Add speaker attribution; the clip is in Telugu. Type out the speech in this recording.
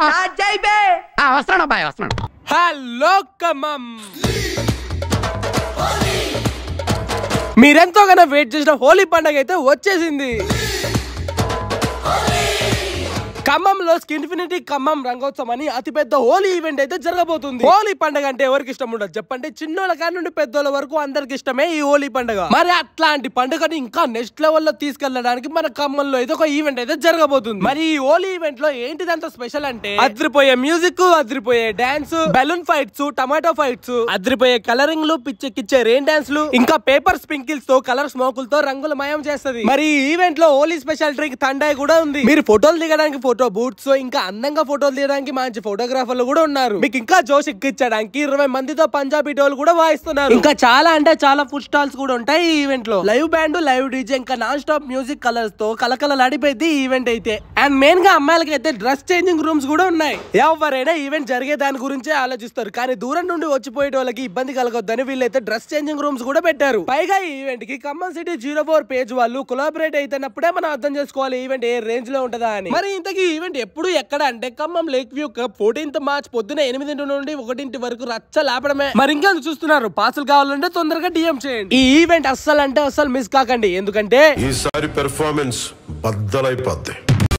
Speaker 1: వస్తున్నాడు అబ్బాయి వస్తున్నాడు.
Speaker 2: హలో ఖమ్మం, మీరెంతోగానో వెయిట్ చేసిన హోలీ పండుగ అయితే వచ్చేసింది. ఖమ్మంలో స్కిన్ఫినిటీ ఖమ్మం రంగోత్సవం అని అతిపెద్ద హోలీ ఈవెంట్ అయితే జరగబోతుంది. హోలీ పండుగ అంటే ఎవరికి ఇష్టం ఉండదు చెప్పండి? చిన్నోళ్ళ కాడి నుండి పెద్దోళ్ళ వరకు అందరికి ఇష్టమే ఈ హోలీ పండుగ. మరి అట్లాంటి పండుగని ఇంకా నెక్స్ట్ లెవెల్ లో తీసుకెళ్లడానికి మన ఖమ్మంలో అయితే ఒక ఈవెంట్ అయితే జరగబోతుంది. మరి ఈ హోలీ ఈవెంట్ లో ఏంటిదంత స్పెషల్ అంటే అదిరిపోయే మ్యూజిక్, అదిరిపోయే dance, balloon fights, tomato fights, అదిరిపోయే కలరింగ్ లు, పిచ్చెక్కిచ్చే రెయిన్ డాన్స్ లు, ఇంకా పేపర్ స్ప్రింకిల్స్ తో కలర్ స్మోకులతో రంగుల మయం చేస్తుంది. మరి ఈ ఈవెంట్ లో హోలీ స్పెషల్ డ్రింక్ తండాయి కూడా ఉంది. మీరు ఫోటోలు దిగడానికి ఫోటో బూట్స్, ఇంకా అందంగా ఫోటోలు తీయడానికి మంచి ఫోటోగ్రాఫర్లు కూడా ఉన్నారు. మీకు ఇంకా జోష్ ఎక్కించడానికి 20 మందితో పంజాబీ డోలు కూడా వాయిస్తున్నారు. ఇంకా చాలా అంటే చాలా ఫుడ్ స్టాల్స్ కూడా ఉంటాయి ఈ ఈవెంట్ లో. లైవ్ బ్యాండ్, లైవ్ డీజే, ఇంకా నాన్ స్టాప్ మ్యూజిక్ కలర్స్ తో కలకలలాడిపోయింది ఈ ఈవెంట్ అయితే. అండ్ మెయిన్ గా అమ్మాయిలకి అయితే డ్రెస్ చేంజింగ్ రూమ్స్ కూడా ఉన్నాయి. ఎవరైనా ఈవెంట్ జరిగే దాని గురించే ఆలోచిస్తారు, కానీ దూరం నుండి వచ్చిపోయే వాళ్ళకి ఇబ్బంది కలగొద్దని వీళ్ళైతే డ్రెస్ చేంజింగ్ రూమ్స్ కూడా పెట్టారు. పైగా ఈ ఈవెంట్ కి ఖమ్మం సిటీ 04 పేజ్ వాళ్ళు కొలాబరేట్ అయితేనప్పుడే మనం అర్థం చేసుకోవాలి ఈవెంట్ ఏ రేంజ్ లో ఉంటదా అని. మరి ఇంతకీ ఈవెంట్ ఎప్పుడు ఎక్కడ అంటే Khammam lake view cup 14th March పొద్దున 8 నుండి 1 వరకు రచ్చ లాపడమే. మరి ఇంకా చూస్తున్నారు, పాసులు కావాలంటే తొందరగా డిఎం చేయండి. ఈ ఈవెంట్ అస్సలు అంటే అస్సలు మిస్ కాకండి, ఎందుకంటే
Speaker 3: ఈసారి పెర్ఫార్మెన్స్ బద్దలైపోద్ది.